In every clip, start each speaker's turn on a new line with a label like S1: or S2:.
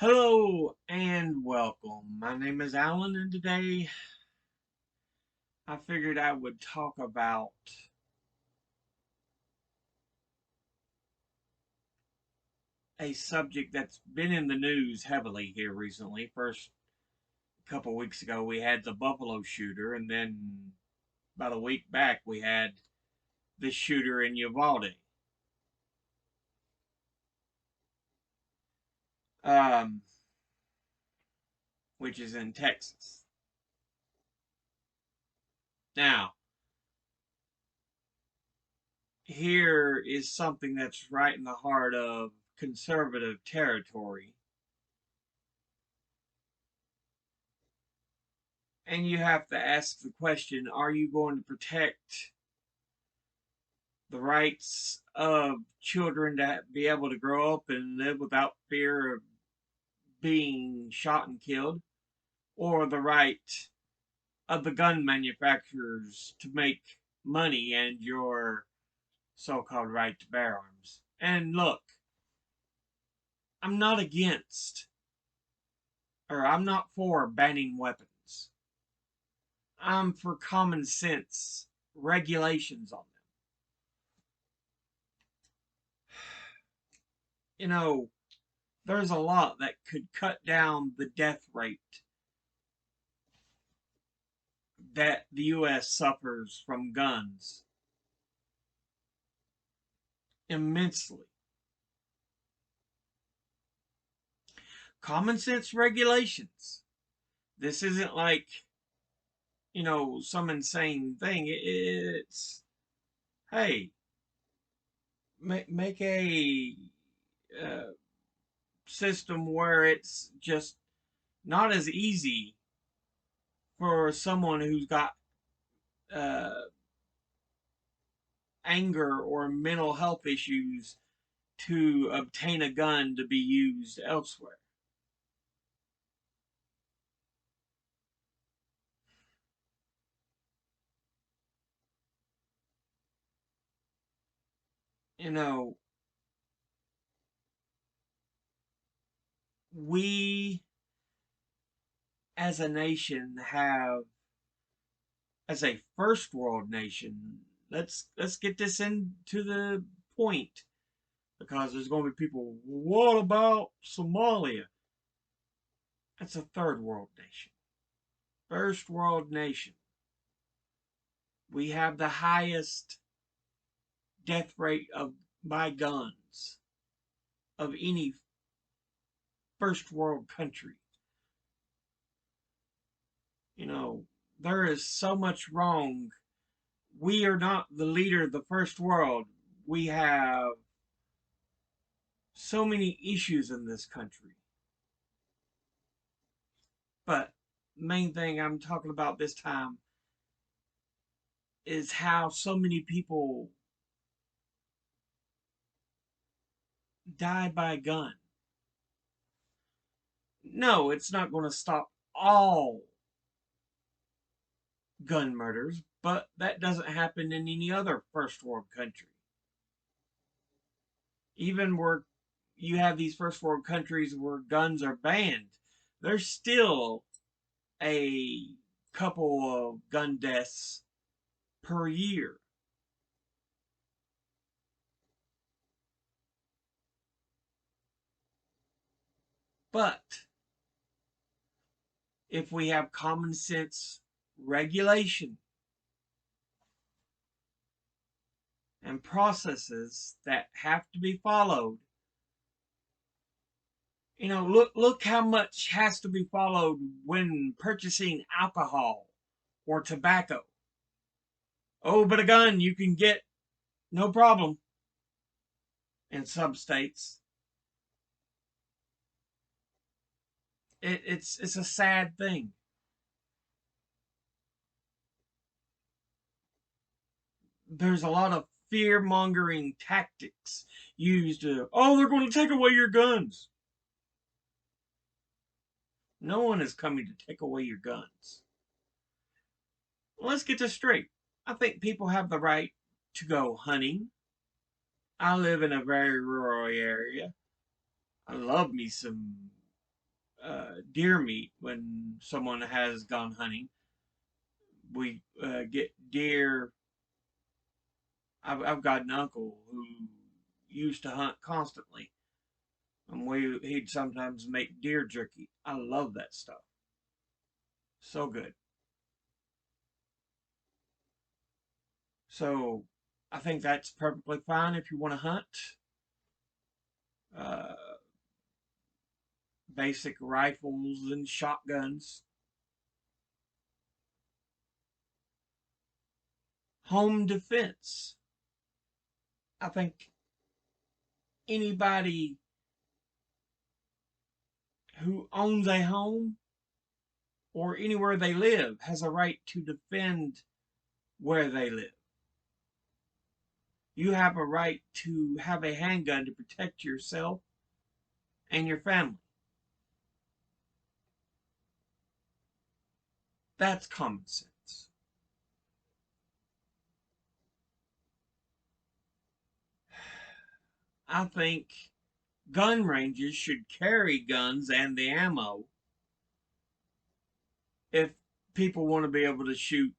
S1: Hello and welcome. My name is Alan, and today I figured I would talk about a subject that's been in the news heavily here recently. First, a couple weeks ago, we had the Buffalo shooter, and then about a week back, we had the shooter in Uvalde, um, which is in Texas. Now, here is something that's right in the heart of conservative territory. And you have to ask the question, are you going to protect the rights of children to be able to grow up and live without fear of being shot and killed, or the right of the gun manufacturers to make money and your so-called right to bear arms? And look, I'm not against, or I'm not for banning weapons. I'm for common sense regulations on them. You know, there's a lot that could cut down the death rate that the U.S. suffers from guns immensely. Common sense regulations. This isn't like, some insane thing. It's, hey, make a uh, system where it's just not as easy for someone who's got uh, anger or mental health issues to obtain a gun to be used elsewhere. You know, we as a nation have, as a first world nation, let's get this into the point, because there's going to be people, what about Somalia? That's a third world nation. First world nation. We have the highest death rate of by guns of any first world country. You know, there is so much wrong. We are not the leader of the first world. We have so many issues in this country. But main thing I'm talking about this time is how so many people die by gun. No, it's not going to stop all gun murders, but that doesn't happen in any other first world country. Even where you have these first world countries where guns are banned, there's still a couple of gun deaths per year. But if we have common sense regulation and processes that have to be followed, look how much has to be followed when purchasing alcohol or tobacco. Oh, but a gun you can get no problem in some states. It's a sad thing. There's a lot of fear mongering tactics used to, oh, they're going to take away your guns. No one is coming to take away your guns. Let's get this straight. I think people have the right to go hunting. I live in a very rural area. I love me some deer meat when someone has gone hunting. We get deer. I've got an uncle who used to hunt constantly, and he'd sometimes make deer jerky. I love that stuff. So good. So I think that's perfectly fine if you want to hunt. Uh, Basic rifles and shotguns. Home defense. I think anybody who owns a home or anywhere they live has a right to defend where they live. You have a right to have a handgun to protect yourself and your family. That's common sense. I think gun ranges should carry guns and the ammo if people want to be able to shoot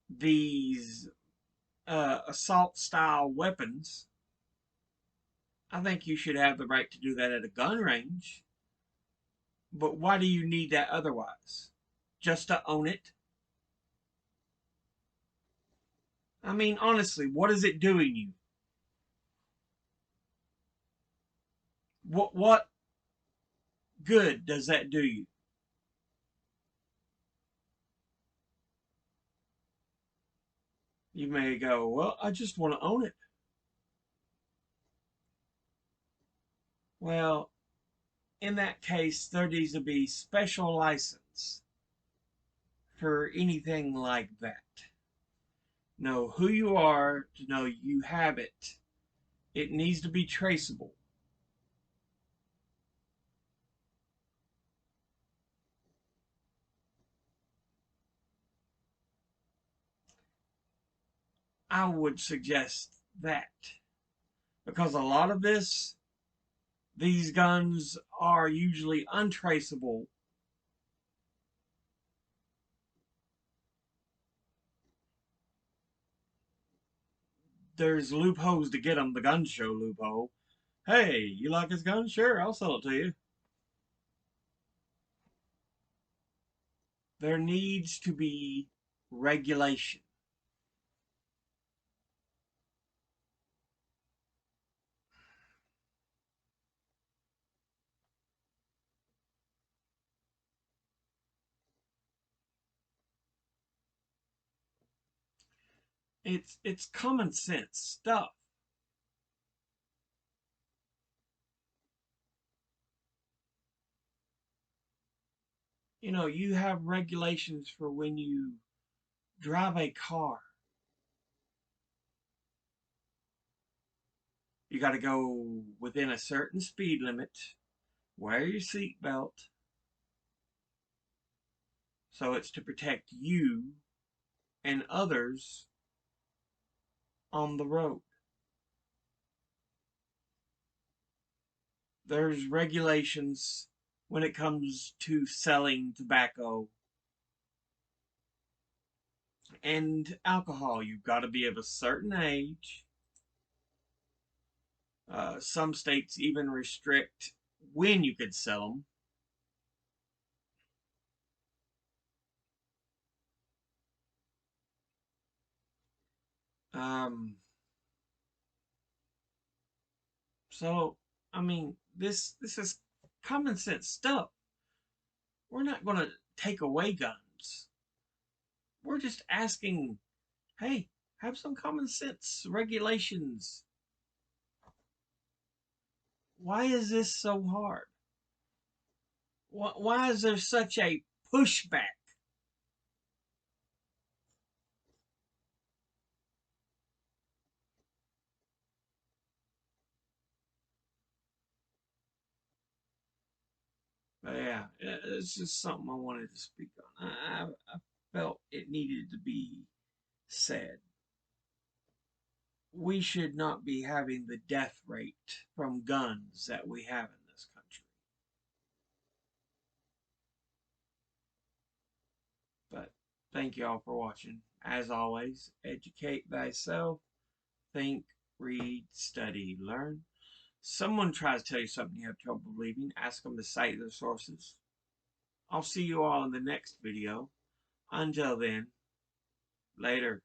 S1: these assault style weapons. I think you should have the right to do that at a gun range. But why do you need that otherwise? Just to own it? I mean, honestly, what is it doing you? What good does that do you? You may go, well, I just want to own it. Well, in that case, there needs to be special license for anything like that. Know who you are to know you have it. It needs to be traceable. I would suggest that because a lot of these guns are usually untraceable. There's loopholes to get them. The gun show loophole. Hey, you like this gun? Sure, I'll sell it to you. There needs to be regulation. It's common sense stuff. You know, you have regulations for when you drive a car. You got to go within a certain speed limit. Wear your seatbelt. So it's to protect you and others on the road. There's regulations when it comes to selling tobacco and alcohol. You've got to be of a certain age. Some states even restrict when you could sell them. So, I mean, this is common sense stuff. We're not going to take away guns. We're just asking, hey, have some common sense regulations. Why is this so hard? Why is there such a pushback? But yeah, it's just something I wanted to speak on. I felt it needed to be said. We should not be having the death rate from guns that we have in this country. Thank you all for watching. As always, educate thyself, think, read, study, learn. Someone tries to tell you something you have trouble believing, ask them to cite their sources. I'll see you all in the next video. Until then, later.